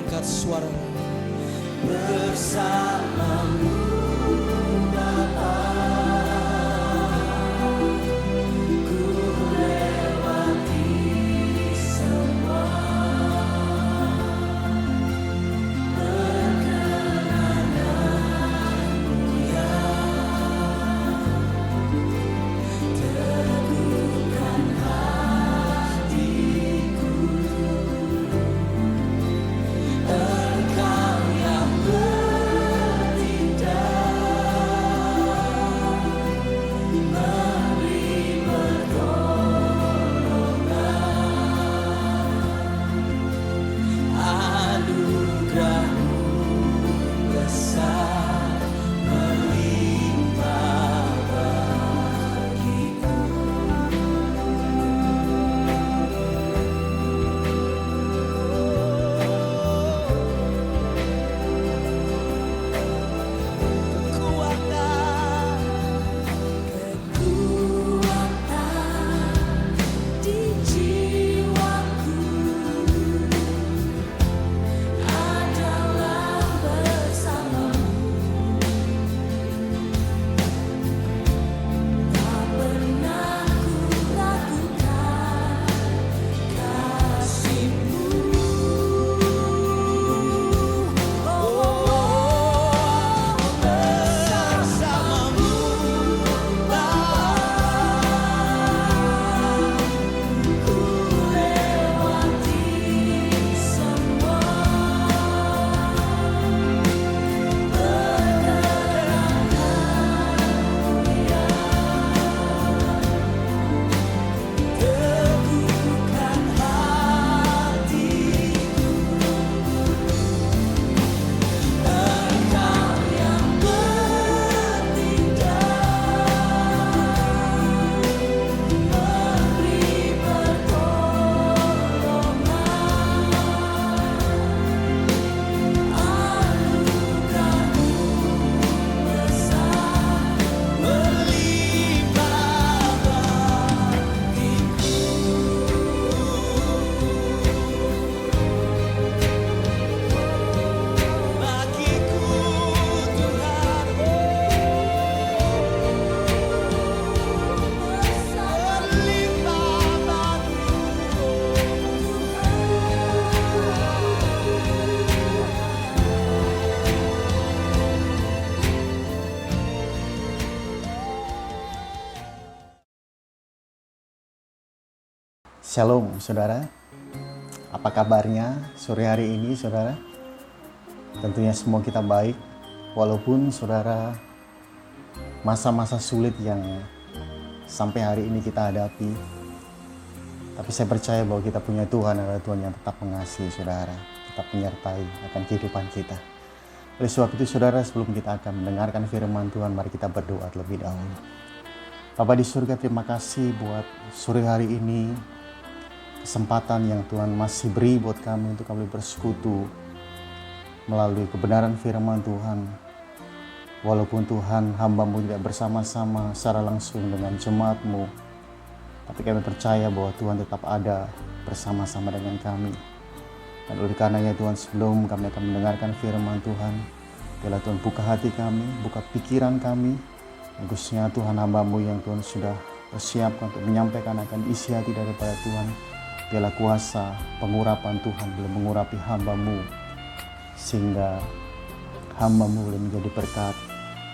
angkat suara bersamamu Bapa, ku lewati semua perkenananmu yang teguhkan hatiku. Engkau yang memberi pertolongan, anugerah-Mu besar melimpah bagiku. Kekuatan di jiwaku adalah bersamamu. Tak pernah ku ragukan kasih-Mu. Bersamamu ku lewati semua perkenananmu yang teguhkan hatiku. Engkau yang bertindak memberi pertolongan, anugerah-Mu besar melimpah bagiku. Bagiku Tuhan berlimpah bagiku. Shalom saudara, apa kabarnya sore hari ini saudara? Tentunya semua kita baik, walaupun saudara masa-masa sulit yang sampai hari ini kita hadapi. Tapi saya percaya bahwa kita punya Tuhan adalah Tuhan yang tetap mengasihi saudara, tetap menyertai akan kehidupan kita. Oleh sebab itu saudara, sebelum kita akan mendengarkan firman Tuhan, mari kita berdoa terlebih dahulu. Bapa di surga, terima kasih buat sore hari ini, kesempatan yang Tuhan masih beri buat kami untuk kami bersekutu melalui kebenaran firman Tuhan. Walaupun Tuhan hamba-Mu tidak bersama-sama secara langsung dengan jemaat-Mu, tapi kami percaya bahwa Tuhan tetap ada bersama-sama dengan kami. Dan oleh karenanya Tuhan, sebelum kami akan mendengarkan firman Tuhan, biarlah Tuhan buka hati kami, buka pikiran kami, khususnya Tuhan hamba-Mu yang Tuhan sudah persiapkan untuk menyampaikan akan isi hati daripada Tuhan. Biarlah kuasa pengurapan Tuhan boleh mengurapi hamba-Mu, sehingga hamba-Mu boleh menjadi berkat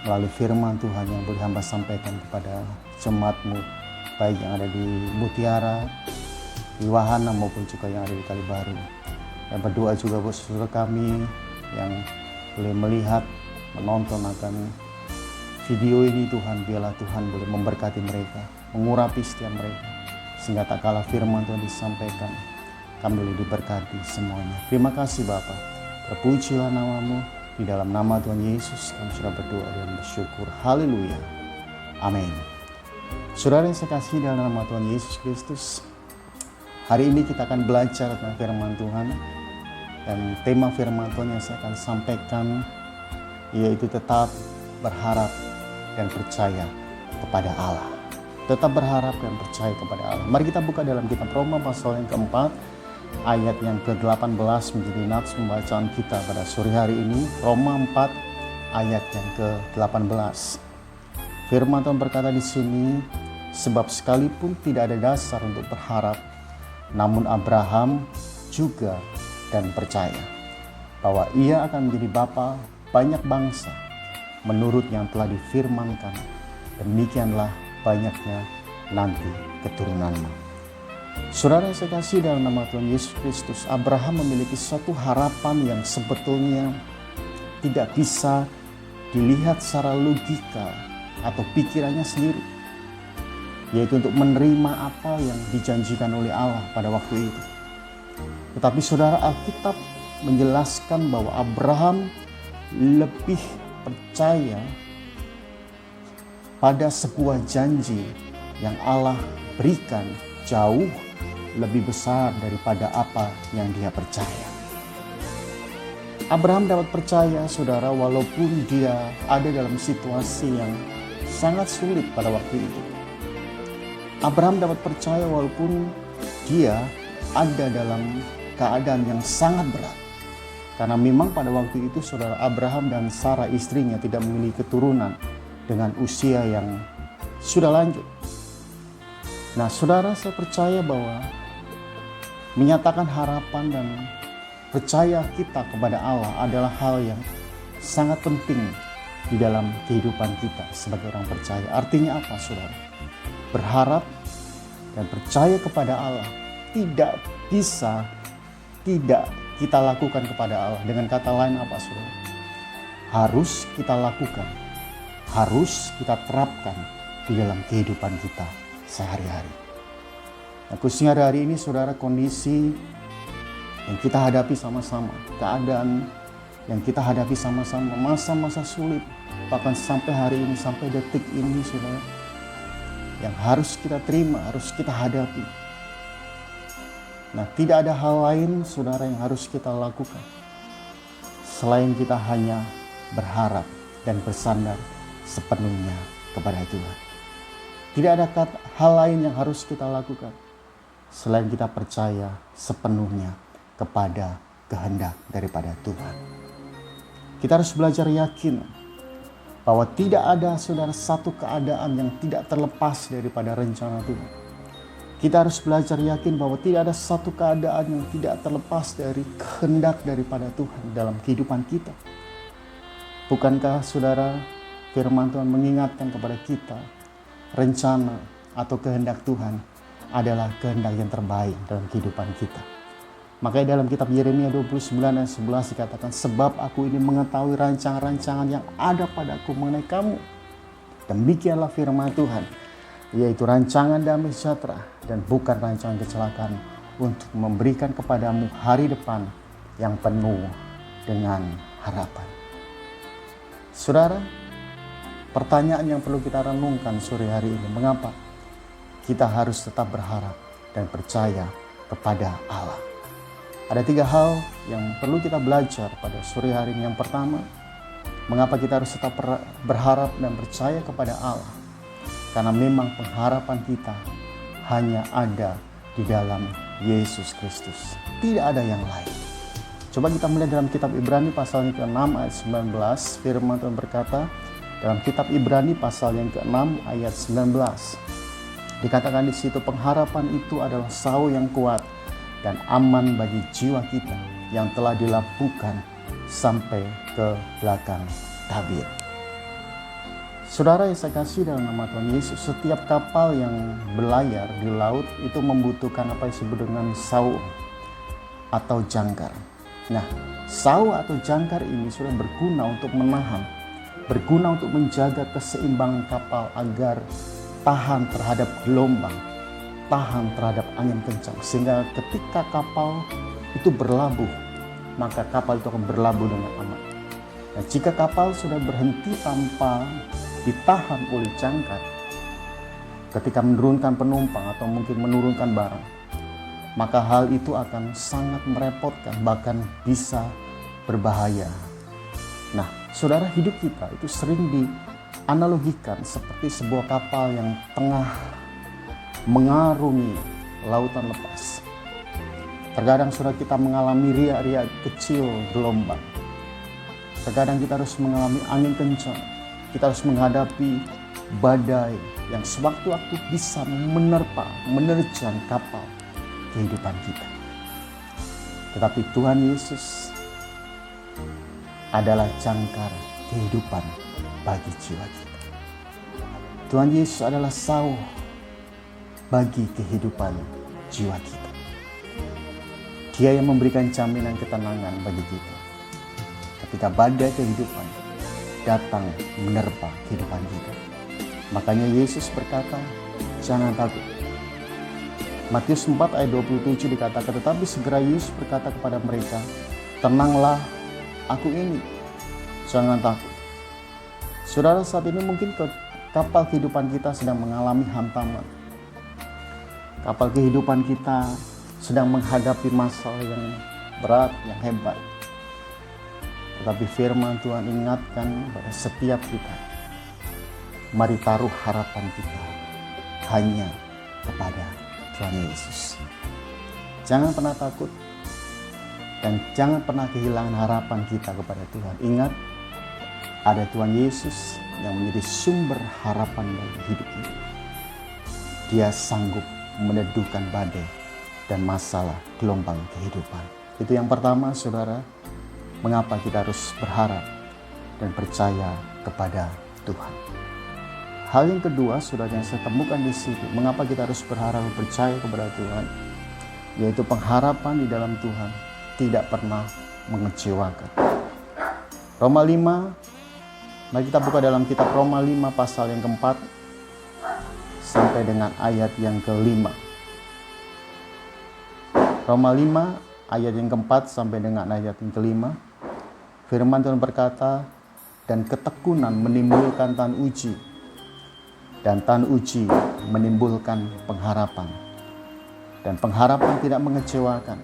melalui firman Tuhan yang boleh hamba sampaikan kepada jemaat-Mu, baik yang ada di Mutiara, di Wahana maupun juga yang ada di Kalibaru. Dan berdoa juga buat saudara kami yang boleh melihat, menonton akan video ini Tuhan. Biarlah Tuhan boleh memberkati mereka, mengurapi setiap mereka, sehingga tak kalah firman Tuhan disampaikan, kami boleh diberkati semuanya. Terima kasih Bapa, terpujilah nama-Mu. Di dalam nama Tuhan Yesus kami sudah berdoa dan bersyukur. Haleluya. Amin. Saudara yang saya kasih dalam nama Tuhan Yesus Kristus, hari ini kita akan belajar tentang firman Tuhan. Dan tema firman Tuhan yang saya akan sampaikan yaitu tetap berharap dan percaya kepada Allah. Tetap berharap dan percaya kepada Allah. Mari kita buka dalam kitab Roma pasal yang keempat, ayat yang ke-18 menjadi nats pembacaan kita pada sore hari ini. Roma 4 ayat yang ke-18. Firman Tuhan berkata di sini, sebab sekalipun tidak ada dasar untuk berharap, namun Abraham juga dan percaya bahwa ia akan menjadi bapa banyak bangsa menurut yang telah difirmankan, demikianlah banyaknya nanti keturunanmu. Saudara yang saya kasih dalam nama Tuhan Yesus Kristus, Abraham memiliki suatu harapan yang sebetulnya tidak bisa dilihat secara logika atau pikirannya sendiri, yaitu untuk menerima apa yang dijanjikan oleh Allah pada waktu itu. Tetapi saudara, Alkitab menjelaskan bahwa Abraham lebih percaya pada sebuah janji yang Allah berikan jauh lebih besar daripada apa yang dia percaya. Abraham dapat percaya, saudara, walaupun dia ada dalam situasi yang sangat sulit pada waktu itu. Abraham dapat percaya walaupun dia ada dalam keadaan yang sangat berat. Karena memang pada waktu itu saudara, Abraham dan Sarah istrinya tidak memiliki keturunan dengan usia yang sudah lanjut. Nah saudara, saya percaya bahwa menyatakan harapan dan percaya kita kepada Allah adalah hal yang sangat penting di dalam kehidupan kita sebagai orang percaya. Artinya apa saudara? Berharap dan percaya kepada Allah tidak bisa tidak kita lakukan kepada Allah. Dengan kata lain apa saudara? Harus kita lakukan, harus kita terapkan di dalam kehidupan kita sehari-hari. Nah, khususnya hari ini saudara, kondisi yang kita hadapi sama-sama, keadaan yang kita hadapi sama-sama, masa-masa sulit, bahkan sampai hari ini, sampai detik ini saudara, yang harus kita terima, harus kita hadapi. Nah, tidak ada hal lain saudara yang harus kita lakukan selain kita hanya berharap dan bersandar sepenuhnya kepada Tuhan. Tidak ada hal lain yang harus kita lakukan selain kita percaya sepenuhnya kepada kehendak daripada Tuhan. Kita harus belajar yakin bahwa tidak ada saudara satu keadaan yang tidak terlepas daripada rencana Tuhan. Kita harus belajar yakin bahwa tidak ada satu keadaan yang tidak terlepas dari kehendak daripada Tuhan dalam kehidupan kita. Bukankah saudara, firman Tuhan mengingatkan kepada kita, rencana atau kehendak Tuhan adalah kehendak yang terbaik dalam kehidupan kita. Makanya dalam kitab Yeremia 29 ayat 11 dikatakan, sebab aku ini mengetahui rancangan-rancangan yang ada padaku mengenai kamu. Demikianlah firman Tuhan, yaitu rancangan damai sejahtera dan bukan rancangan kecelakaan, untuk memberikan kepadamu hari depan yang penuh dengan harapan. Saudara, pertanyaan yang perlu kita renungkan sore hari ini, mengapa kita harus tetap berharap dan percaya kepada Allah? Ada 3 hal yang perlu kita belajar pada sore hari ini. Yang pertama, mengapa kita harus tetap berharap dan percaya kepada Allah? Karena memang pengharapan kita hanya ada di dalam Yesus Kristus. Tidak ada yang lain. Coba kita melihat dalam kitab Ibrani pasal yang ke-6 ayat 19. Firman Tuhan berkata dalam kitab Ibrani pasal yang ke-6 ayat 19. Dikatakan di situ, pengharapan itu adalah sau yang kuat dan aman bagi jiwa kita yang telah dilabuhkan sampai ke belakang tabir. Saudara yang saya kasih dalam nama Tuhan Yesus, setiap kapal yang berlayar di laut itu membutuhkan apa yang disebut dengan sau atau jangkar. Nah, sau atau jangkar ini sudah berguna untuk menahan, berguna untuk menjaga keseimbangan kapal agar tahan terhadap gelombang, tahan terhadap angin kencang, sehingga ketika kapal itu berlabuh, maka kapal itu akan berlabuh dengan aman. Nah, jika kapal sudah berhenti tanpa ditahan oleh jangkar, ketika menurunkan penumpang atau mungkin menurunkan barang, maka hal itu akan sangat merepotkan, bahkan bisa berbahaya. Nah, saudara, hidup kita itu sering dianalogikan seperti sebuah kapal yang tengah mengarungi lautan lepas. Terkadang saudara kita mengalami riak-riak kecil gelombang. Terkadang kita harus mengalami angin kencang. Kita harus menghadapi badai yang sewaktu-waktu bisa menerjang kapal kehidupan kita. Tetapi Tuhan Yesus adalah jangkar kehidupan bagi jiwa kita. Tuhan Yesus adalah sauh bagi kehidupan jiwa kita. Dia yang memberikan jaminan ketenangan bagi kita ketika badai kehidupan datang menerpa kehidupan kita. Makanya Yesus berkata, jangan takut. Matius 4 ayat 27 dikatakan, tetapi segera Yesus berkata kepada mereka, tenanglah, aku ini, jangan takut. Saudara, saat ini mungkin kapal kehidupan kita sedang mengalami hantaman. Kapal kehidupan kita sedang menghadapi masalah yang berat, yang hebat. Tetapi firman Tuhan ingatkan pada setiap kita, mari taruh harapan kita hanya kepada Tuhan Yesus. Jangan pernah takut dan jangan pernah kehilangan harapan kita kepada Tuhan. Ingat, ada Tuhan Yesus yang menjadi sumber harapan bagi hidup kita. Dia sanggup meneduhkan badai dan masalah gelombang kehidupan. Itu yang pertama, saudara, mengapa kita harus berharap dan percaya kepada Tuhan. Hal yang kedua, saudara, yang saya temukan di situ, mengapa kita harus berharap dan percaya kepada Tuhan, yaitu pengharapan di dalam Tuhan tidak pernah mengecewakan. Roma 5, mari kita buka dalam kitab Roma 5 pasal yang keempat sampai dengan ayat yang kelima. Roma 5 ayat yang keempat sampai dengan ayat yang kelima. Firman Tuhan berkata, dan ketekunan menimbulkan tahan uji, dan tahan uji menimbulkan pengharapan. Dan pengharapan tidak mengecewakan,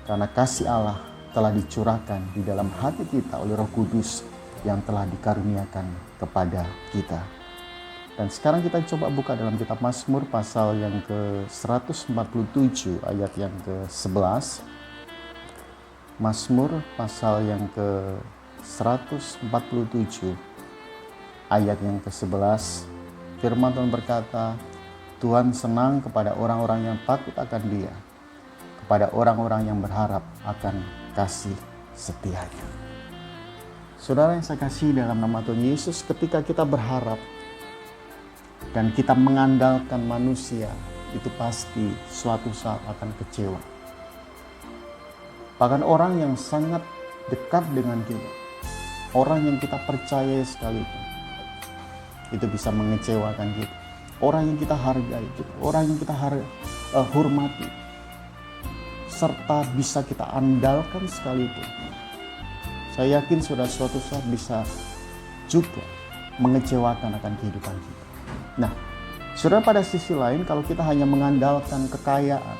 karena kasih Allah telah dicurahkan di dalam hati kita oleh Roh Kudus yang telah dikaruniakan kepada kita. Dan sekarang kita coba buka dalam kitab Mazmur pasal yang ke-147 ayat yang ke-11. Mazmur pasal yang ke-147 ayat yang ke-11. Firman Tuhan berkata, Tuhan senang kepada orang-orang yang takut akan Dia, kepada orang-orang yang berharap akan kasih setianya. Saudara yang saya kasih dalam nama Tuhan Yesus, ketika kita berharap dan kita mengandalkan manusia, itu pasti suatu saat akan kecewa. Bahkan orang yang sangat dekat dengan kita, orang yang kita percaya sekalipun, itu bisa mengecewakan kita. Orang yang kita hargai, orang yang kita hormati, serta bisa kita andalkan sekalipun, saya yakin sudah suatu saat bisa juga mengecewakan akan kehidupan kita. Nah, saudara, pada sisi lain, kalau kita hanya mengandalkan kekayaan,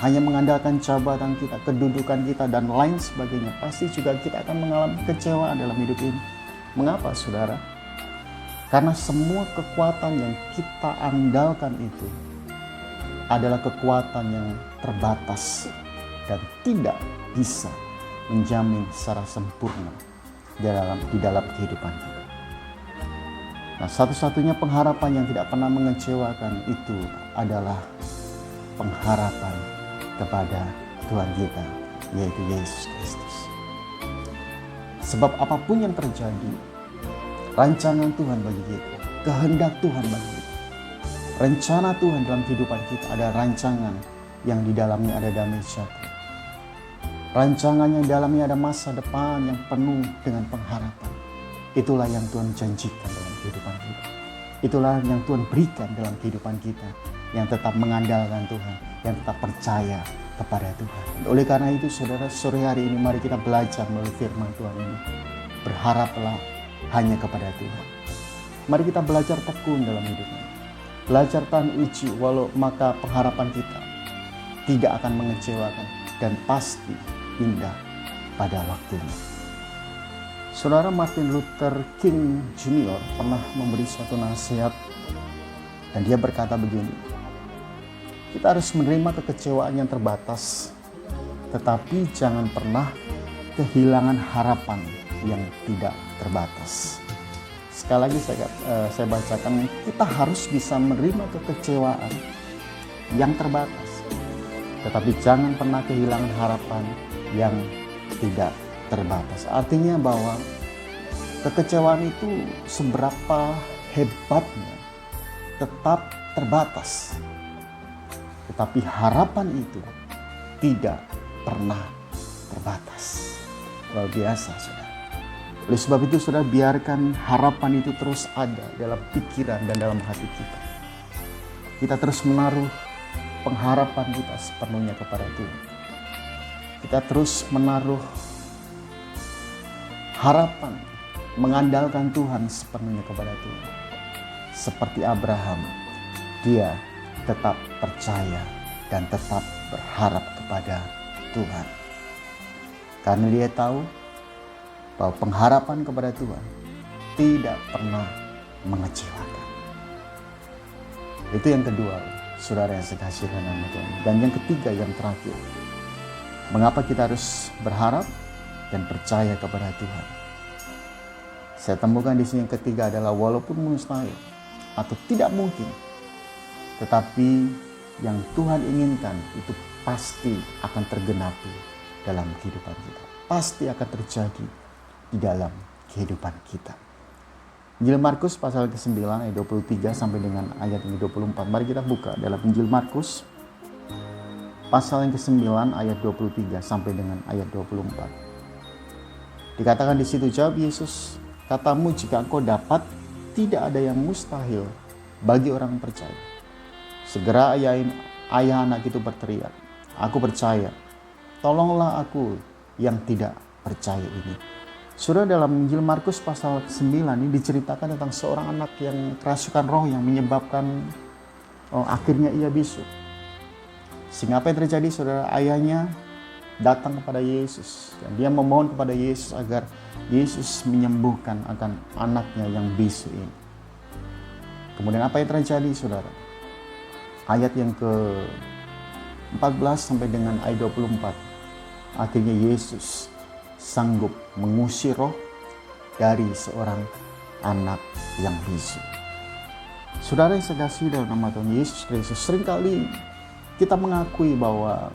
hanya mengandalkan jabatan kita, kedudukan kita, dan lain sebagainya, pasti juga kita akan mengalami kecewaan dalam hidup ini. Mengapa, saudara? Karena semua kekuatan yang kita andalkan itu adalah kekuatan yang terbatas dan tidak bisa menjamin secara sempurna di dalam kehidupan kita. Nah, satu-satunya pengharapan yang tidak pernah mengecewakan itu adalah pengharapan kepada Tuhan kita, yaitu Yesus Kristus. Sebab apapun yang terjadi, rancangan Tuhan bagi kita, kehendak Tuhan bagi kita, rencana Tuhan dalam kehidupan kita ada rancangan yang di dalamnya ada damai sejahtera. Rancangan yang di dalamnya ada masa depan yang penuh dengan pengharapan. Itulah yang Tuhan janjikan dalam kehidupan kita. Itulah yang Tuhan berikan dalam kehidupan kita, yang tetap mengandalkan Tuhan, yang tetap percaya kepada Tuhan. Oleh karena itu, saudara, sore hari ini mari kita belajar melalui firman Tuhan ini. Berharaplah hanya kepada Tuhan. Mari kita belajar tekun dalam hidupnya. Belajar tahan uji, walau maka pengharapan kita tidak akan mengecewakan dan pasti indah pada waktunya. Saudara, Martin Luther King Jr. pernah memberi suatu nasihat dan dia berkata begini, Kita harus menerima kekecewaan yang terbatas, tetapi jangan pernah kehilangan harapan yang tidak terbatas. Sekali lagi saya bacakan, kita harus bisa menerima kekecewaan yang terbatas, tetapi jangan pernah kehilangan harapan yang tidak terbatas. Artinya bahwa kekecewaan itu seberapa hebatnya tetap terbatas, tetapi harapan itu tidak pernah terbatas. Luar biasa, saudara. Oleh sebab itu, saudara, biarkan harapan itu terus ada dalam pikiran dan dalam hati kita. Kita terus menaruh pengharapan kita sepenuhnya kepada Tuhan. Kita terus menaruh harapan, mengandalkan Tuhan sepenuhnya kepada Tuhan. Seperti Abraham, dia tetap percaya dan tetap berharap kepada Tuhan. Karena dia tahu bahwa pengharapan kepada Tuhan tidak pernah mengecewakan. Itu yang kedua, saudara yang saya kasih dalam nama Tuhan. Dan yang ketiga, yang terakhir, mengapa kita harus berharap dan percaya kepada Tuhan? Saya temukan di sini yang ketiga adalah walaupun mustahil atau tidak mungkin, tetapi yang Tuhan inginkan itu pasti akan tergenapi dalam kehidupan kita. Pasti akan terjadi di dalam kehidupan kita. Injil Markus pasal ke-9 ayat 23 sampai dengan ayat yang ke-24. Mari kita buka dalam Injil Markus pasal yang ke-9 ayat 23 sampai dengan ayat 24. Dikatakan di situ, jawab Yesus, katamu jika engkau dapat, tidak ada yang mustahil bagi orang percaya. Segera ayah anak itu berteriak, aku percaya, tolonglah aku yang tidak percaya ini. Saudara, dalam Injil Markus pasal 9 ini diceritakan tentang seorang anak yang kerasukan roh yang menyebabkan akhirnya ia bisu. Sehingga apa yang terjadi, saudara? Ayahnya datang kepada Yesus dan dia memohon kepada Yesus agar Yesus menyembuhkan akan anaknya yang bisu ini. Kemudian apa yang terjadi, saudara? Ayat yang ke-14 sampai dengan ayat 24. Akhirnya Yesus sanggup mengusir roh dari seorang anak yang bisu. Saudara yang saya kasih dalam nama Tuhan Yesus Kristus, seringkali kita mengakui bahwa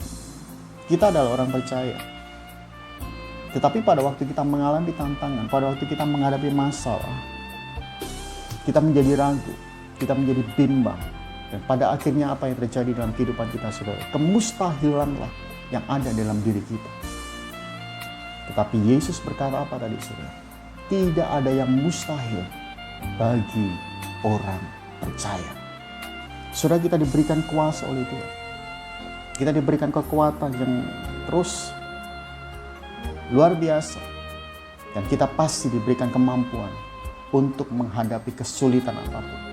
kita adalah orang percaya. Tetapi pada waktu kita mengalami tantangan, pada waktu kita menghadapi masalah, kita menjadi ragu, kita menjadi bimbang. Dan pada akhirnya apa yang terjadi dalam kehidupan kita, saudara? Kemustahilanlah yang ada dalam diri kita. Tetapi Yesus berkata apa tadi, saudara? Tidak ada yang mustahil bagi orang percaya. Saudara, kita diberikan kuasa oleh Tuhan. Kita diberikan kekuatan yang terus luar biasa. Dan kita pasti diberikan kemampuan untuk menghadapi kesulitan apapun.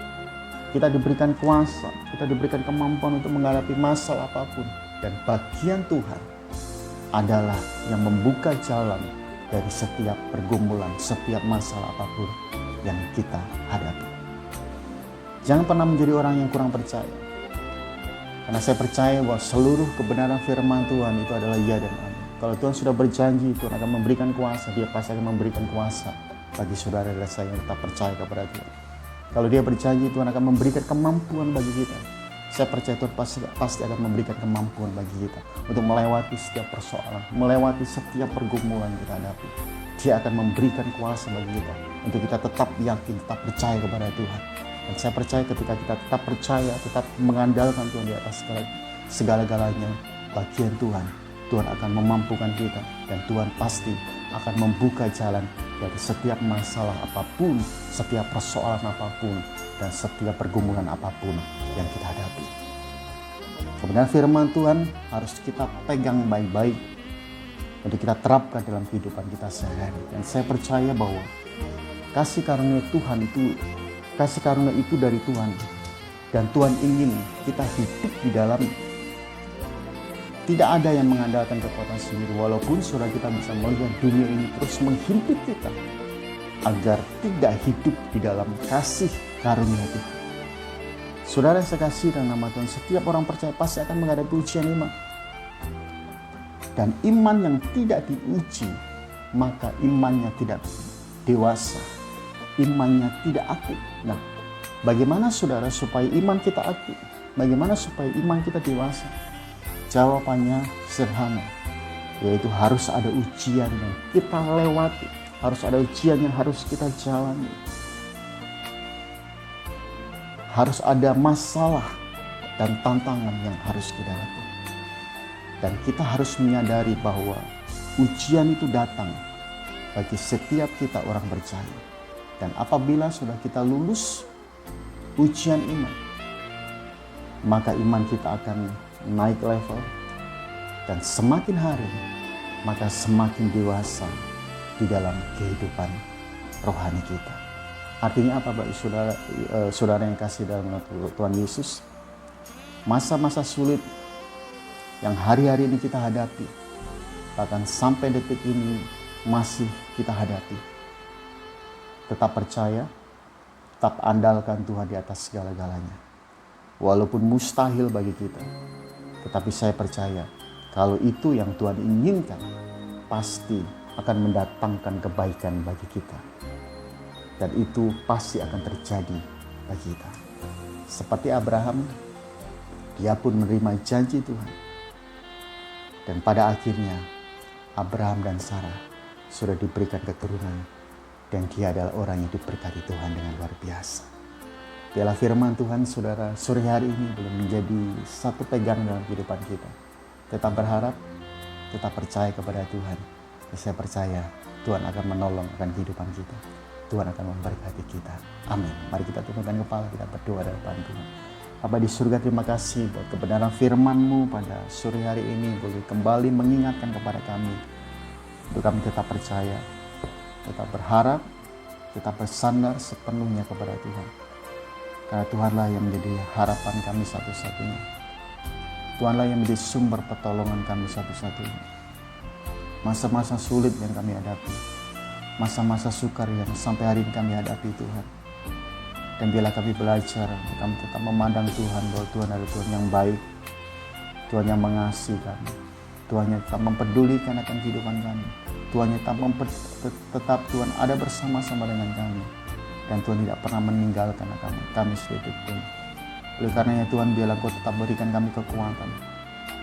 Kita diberikan kuasa, kita diberikan kemampuan untuk menghadapi masalah apapun. Dan bagian Tuhan adalah yang membuka jalan dari setiap pergumulan, setiap masalah apapun yang kita hadapi. Jangan pernah menjadi orang yang kurang percaya. Karena saya percaya bahwa seluruh kebenaran firman Tuhan itu adalah ya dan amin. Kalau Tuhan sudah berjanji, Tuhan akan memberikan kuasa, Dia pasti akan memberikan kuasa bagi saudara dan saya yang tetap percaya kepada Tuhan. Kalau Dia berjanji, Tuhan akan memberikan kemampuan bagi kita. Saya percaya Tuhan pasti akan memberikan kemampuan bagi kita untuk melewati setiap persoalan, melewati setiap pergumulan yang kita hadapi. Dia akan memberikan kuasa bagi kita untuk kita tetap yakin, tetap percaya kepada Tuhan. Dan saya percaya ketika kita tetap percaya, tetap mengandalkan Tuhan di atas segala-galanya, bagian Tuhan akan memampukan kita. Dan Tuhan pasti akan membuka jalan dari setiap masalah apapun, setiap persoalan apapun, dan setiap pergumulan apapun yang kita hadapi. Kebenaran firman Tuhan harus kita pegang baik-baik untuk kita terapkan dalam kehidupan kita sehari-hari. Dan saya percaya bahwa kasih karunia itu dari Tuhan, dan Tuhan ingin kita hidup di dalam. Tidak ada yang mengandalkan kekuatan sendiri, walaupun saudara kita bisa melihat dunia ini terus menghimpit kita agar tidak hidup di dalam kasih karunia Tuhan. Saudara yang saya kasih dalam nama Tuhan, setiap orang percaya pasti akan menghadapi ujian iman. Dan iman yang tidak diuji, maka imannya tidak dewasa, imannya tidak aktif. Nah, bagaimana saudara supaya iman kita aktif? Bagaimana supaya iman kita dewasa? Jawabannya sederhana, yaitu harus ada ujian yang kita lewati, harus ada ujian yang harus kita jalani. Harus ada masalah dan tantangan yang harus kita lalui. Dan kita harus menyadari bahwa ujian itu datang bagi setiap kita orang percaya. Dan apabila sudah kita lulus ujian iman, maka iman kita akan naik level. Dan semakin hari, maka semakin dewasa di dalam kehidupan rohani kita. Artinya apa Bapak saudara yang kasih dalam Tuhan Yesus? Masa-masa sulit yang hari-hari ini kita hadapi, bahkan sampai detik ini masih kita hadapi. Tetap percaya, tetap andalkan Tuhan di atas segala-galanya. Walaupun mustahil bagi kita, tetapi saya percaya kalau itu yang Tuhan inginkan, pasti akan mendatangkan kebaikan bagi kita. Dan itu pasti akan terjadi bagi kita. Seperti Abraham, dia pun menerima janji Tuhan. Dan pada akhirnya, Abraham dan Sarah sudah diberikan keturunan. Dan dia adalah orang yang diberkati Tuhan dengan luar biasa. Biarlah firman Tuhan saudara sore hari ini belum menjadi satu pegangan dalam kehidupan kita. Tetap berharap, tetap percaya kepada Tuhan. Dan saya percaya Tuhan akan menolong akan kehidupan kita. Tuhan akan memberkati kita. Amin. Mari kita tundukkan kepala, kita berdoa dalam depan Tuhan. Bapa di surga, terima kasih buat kebenaran firman-Mu pada sore hari ini boleh kembali mengingatkan kepada kami. Untuk kami tetap percaya, tetap berharap, tetap bersandar sepenuhnya kepada Tuhan. Karena Tuhanlah yang menjadi harapan kami satu-satunya. Tuhanlah yang menjadi sumber pertolongan kami satu-satunya. Masa-masa sulit yang kami hadapi, masa-masa sukar yang sampai hari ini kami hadapi Tuhan. Dan biarlah kami belajar, kami tetap memandang Tuhan bahwa Tuhan adalah Tuhan yang baik, Tuhan yang mengasihi kami, Tuhan yang tetap mempedulikan akan kehidupan kami, Tuhan yang tetap Tuhan ada bersama-sama dengan kami, dan Tuhan tidak pernah meninggalkan kami sedikit pun. Oleh karenanya Tuhan, biarlah Kau tetap berikan kami kekuatan,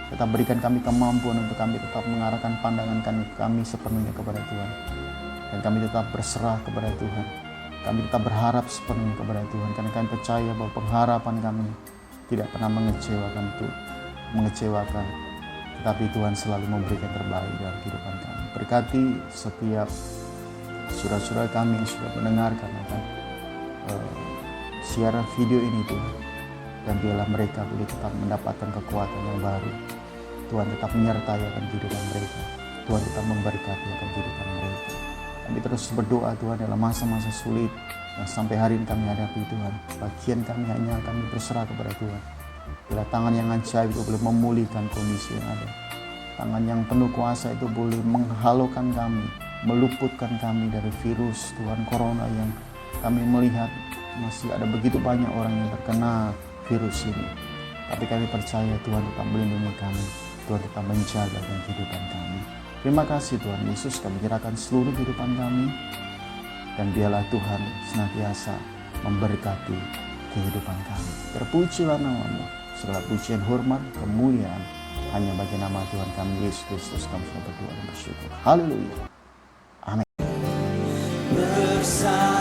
tetap berikan kami kemampuan untuk kami tetap mengarahkan pandangan kami sepenuhnya kepada Tuhan. Dan kami tetap berserah kepada Tuhan. Kami tetap berharap sepenuhnya kepada Tuhan. Karena kami percaya bahwa pengharapan kami tidak pernah mengecewakan. Tetapi Tuhan selalu memberikan terbaik dalam kehidupan kami. Berkati setiap saudara-saudara kami yang sudah mendengarkan akan siaran video ini Tuhan. Dan biarlah mereka boleh tetap mendapatkan kekuatan yang baru. Tuhan tetap menyertai akan kehidupan mereka. Tuhan tetap memberkati akan kehidupan mereka. Kami terus berdoa Tuhan dalam masa-masa sulit yang sampai hari ini kami hadapi Tuhan. Bagian kami hanya kami berserah kepada Tuhan. Bila tangan yang ajaib itu boleh memulihkan kondisi yang ada. Tangan yang penuh kuasa itu boleh menghalaukan kami, meluputkan kami dari virus Tuhan corona yang kami melihat masih ada begitu banyak orang yang terkena virus ini. Tapi kami percaya Tuhan tetap melindungi kami. Tuhan tetap menjaga kehidupan kami. Terima kasih Tuhan Yesus, kami menyerahkan seluruh kehidupan kami. Dan biarlah Tuhan senantiasa memberkati kehidupan kami. Terpujilah nama-Mu, segala pujian, hormat, kemuliaan hanya bagi nama Tuhan kami Yesus Kristus. Kami sudah berdoa dan bersyukur. Haleluya. Amin. bersama